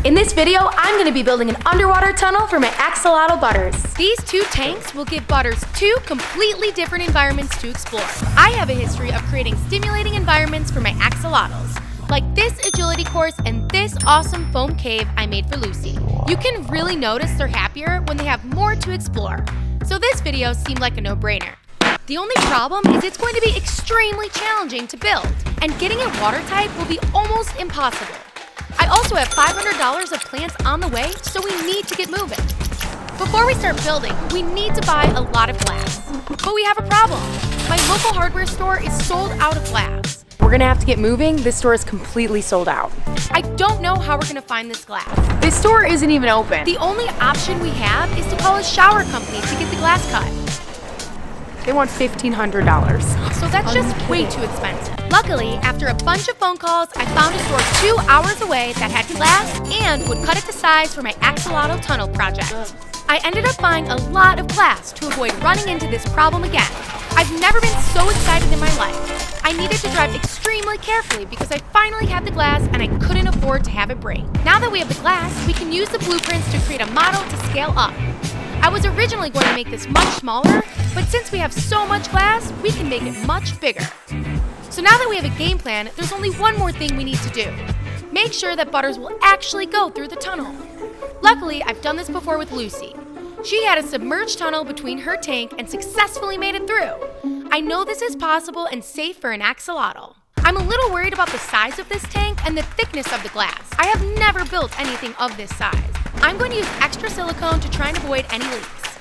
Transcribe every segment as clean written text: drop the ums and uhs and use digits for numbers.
In this video, I'm going to be building an underwater tunnel for my axolotl butters. These two tanks will give butters two completely different environments to explore. I have a history of creating stimulating environments for my axolotls, like this agility course and this awesome foam cave I made for Lucy. You can really notice they're happier when they have more to explore. So this video seemed like a no-brainer. The only problem is it's going to be extremely challenging to build, and getting it watertight will be almost impossible. I also have $500 of plants on the way, so we need to get moving. Before we start building, we need to buy a lot of glass. But we have a problem. My local hardware store is sold out of glass. We're going to have to get moving. This store is completely sold out. I don't know how we're going to find this glass. This store isn't even open. The only option we have is to call a shower company to get the glass cut. They want $1,500. So that's just way too expensive. Luckily, after a bunch of phone calls, I found a store 2 hours away that had glass and would cut it to size for my axolotl tunnel project. I ended up buying a lot of glass to avoid running into this problem again. I've never been so excited in my life. I needed to drive extremely carefully because I finally had the glass and I couldn't afford to have it break. Now that we have the glass, we can use the blueprints to create a model to scale up. I was originally going to make this much smaller, but since we have so much glass, we can make it much bigger. So now that we have a game plan, there's only one more thing we need to do. Make sure that butters will actually go through the tunnel. Luckily, I've done this before with Lucy. She had a submerged tunnel between her tank and successfully made it through. I know this is possible and safe for an axolotl. I'm a little worried about the size of this tank and the thickness of the glass. I have never built anything of this size. I'm going to use extra silicone to try and avoid any leaks.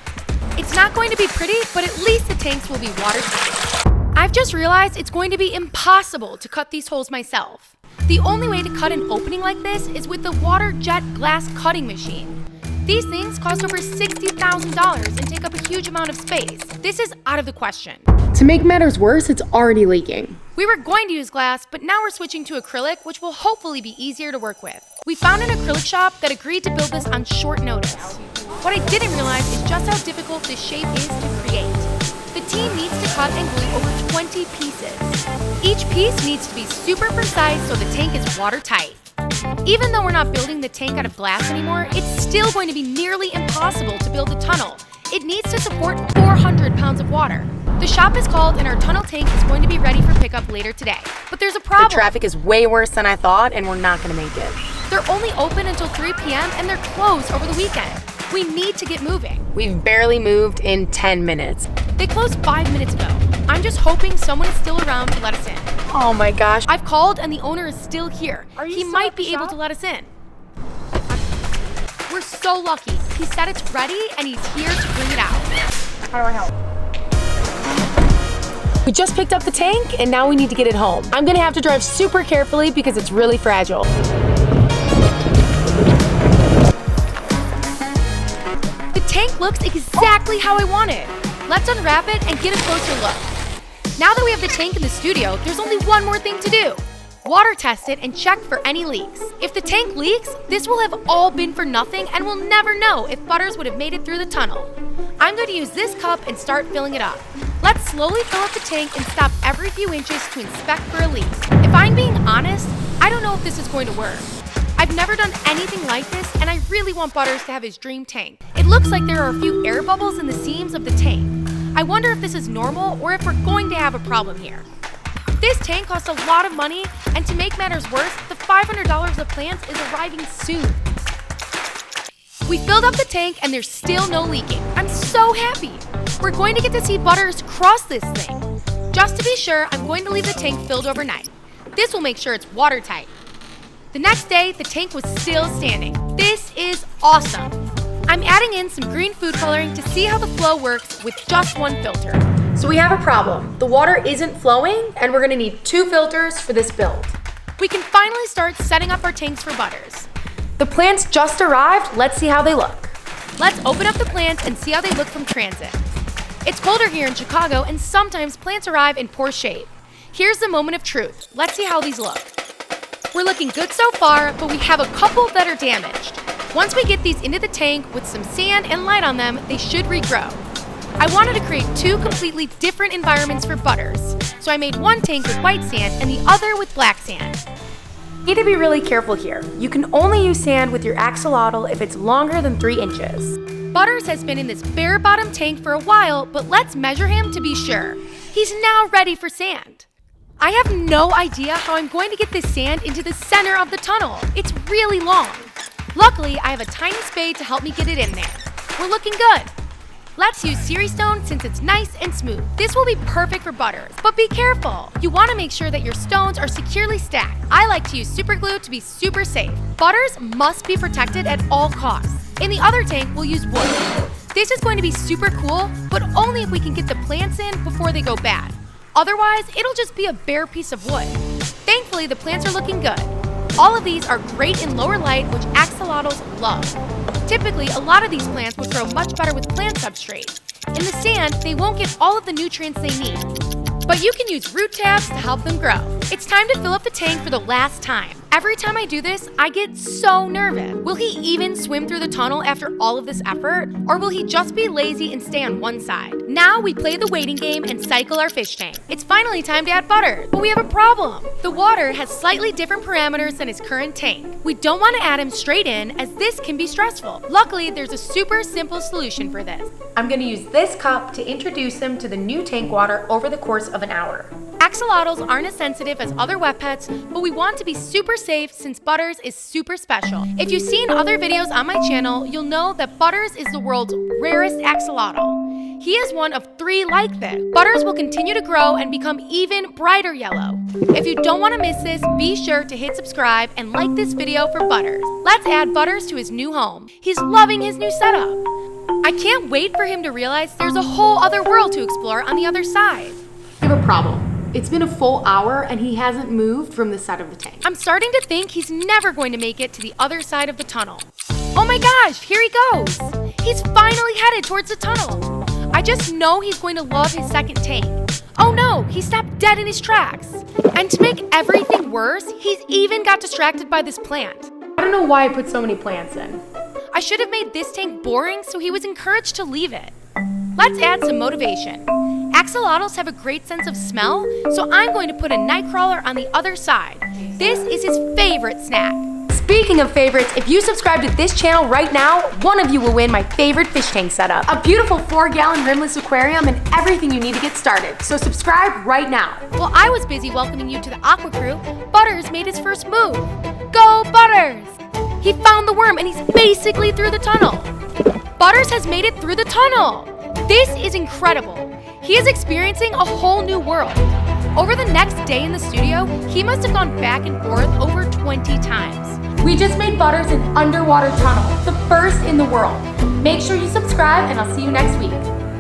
It's not going to be pretty, but at least the tanks will be watertight. I've just realized it's going to be impossible to cut these holes myself. The only way to cut an opening like this is with the water jet glass cutting machine. These things cost over $60,000 and take up a huge amount of space. This is out of the question. To make matters worse, it's already leaking. We were going to use glass, but now we're switching to acrylic, which will hopefully be easier to work with. We found an acrylic shop that agreed to build this on short notice. What I didn't realize is just how difficult this shape is to create. The team needs to cut and glue over 20 pieces. Each piece needs to be super precise so the tank is watertight. Even though we're not building the tank out of glass anymore, it's still going to be nearly impossible to build a tunnel. It needs to support 400 pounds of water. The shop is called and our tunnel tank is going to be ready for pickup later today. But there's a problem. The traffic is way worse than I thought and we're not going to make it. They're only open until 3 p.m. and they're closed over the weekend. We need to get moving. We've barely moved in 10 minutes. They closed 5 minutes ago. I'm just hoping someone is still around to let us in. Oh my gosh. I've called and the owner is still here. He might be able to let us in. We're so lucky. He said it's ready and he's here to bring it out. How do I help? We just picked up the tank and now we need to get it home. I'm gonna have to drive super carefully because it's really fragile. The tank looks exactly how I want it. Let's unwrap it and get a closer look. Now that we have the tank in the studio, there's only one more thing to do. Water test it and check for any leaks. If the tank leaks, this will have all been for nothing and we'll never know if butters would have made it through the tunnel. I'm going to use this cup and start filling it up. Let's slowly fill up the tank and stop every few inches to inspect for a leak. If I'm being honest, I don't know if this is going to work. I've never done anything like this and I really want Butters to have his dream tank. It looks like there are a few air bubbles in the seams of the tank. I wonder if this is normal or if we're going to have a problem here. This tank costs a lot of money, and to make matters worse, the $500 of plants is arriving soon. We filled up the tank and there's still no leaking. I'm so happy. We're going to get to see Butters cross this thing. Just to be sure, I'm going to leave the tank filled overnight. This will make sure it's watertight. The next day, the tank was still standing. This is awesome. I'm adding in some green food coloring to see how the flow works with just one filter. So we have a problem. The water isn't flowing and we're gonna need 2 filters for this build. We can finally start setting up our tanks for Butters. The plants just arrived. Let's see how they look. Let's open up the plants and see how they look from transit. It's colder here in Chicago and sometimes plants arrive in poor shape. Here's the moment of truth. Let's see how these look. We're looking good so far, but we have a couple that are damaged. Once we get these into the tank with some sand and light on them, they should regrow. I wanted to create 2 completely different environments for Butters, so I made one tank with white sand and the other with black sand. You need to be really careful here. You can only use sand with your axolotl if it's longer than 3 inches. Butters has been in this bare bottom tank for a while, but let's measure him to be sure. He's now ready for sand. I have no idea how I'm going to get this sand into the center of the tunnel. It's really long. Luckily, I have a tiny spade to help me get it in there. We're looking good. Let's use Ceres stone since it's nice and smooth. This will be perfect for Butters, but be careful. You want to make sure that your stones are securely stacked. I like to use super glue to be super safe. Butters must be protected at all costs. In the other tank, we'll use wood. This is going to be super cool, but only if we can get the plants in before they go bad. Otherwise, it'll just be a bare piece of wood. Thankfully, the plants are looking good. All of these are great in lower light, which axolotls love. Typically, a lot of these plants will grow much better with plant substrate. In the sand, they won't get all of the nutrients they need. But you can use root tabs to help them grow. It's time to fill up the tank for the last time. Every time I do this, I get so nervous. Will he even swim through the tunnel after all of this effort? Or will he just be lazy and stay on one side? Now we play the waiting game and cycle our fish tank. It's finally time to add Butters, but we have a problem. The water has slightly different parameters than his current tank. We don't want to add him straight in, as this can be stressful. Luckily, there's a super simple solution for this. I'm going to use this cup to introduce him to the new tank water over the course of an hour. Axolotls aren't as sensitive as other wet pets, but we want to be super safe since Butters is super special. If you've seen other videos on my channel, you'll know that Butters is the world's rarest axolotl. He is one of 3 like this. Butters will continue to grow and become even brighter yellow. If you don't want to miss this, be sure to hit subscribe and like this video for Butters. Let's add Butters to his new home. He's loving his new setup. I can't wait for him to realize there's a whole other world to explore on the other side. I have a problem. It's been a full hour and he hasn't moved from the side of the tank. I'm starting to think he's never going to make it to the other side of the tunnel. Oh my gosh, here he goes. He's finally headed towards the tunnel. I just know he's going to love his second tank. Oh no, he stopped dead in his tracks. And to make everything worse, he's even got distracted by this plant. I don't know why I put so many plants in. I should have made this tank boring so he was encouraged to leave it. Let's add some motivation. Axolotls have a great sense of smell, so I'm going to put a nightcrawler on the other side. This is his favorite snack. Speaking of favorites, if you subscribe to this channel right now, one of you will win my favorite fish tank setup. A beautiful 4-gallon rimless aquarium and everything you need to get started. So subscribe right now. While I was busy welcoming you to the Aqua Crew, Butters made his first move. Go Butters! He found the worm and he's basically through the tunnel. Butters has made it through the tunnel. This is incredible. He is experiencing a whole new world. Over the next day in the studio, he must have gone back and forth over 20 times. We just made Butters an underwater tunnel, the first in the world. Make sure you subscribe and I'll see you next week.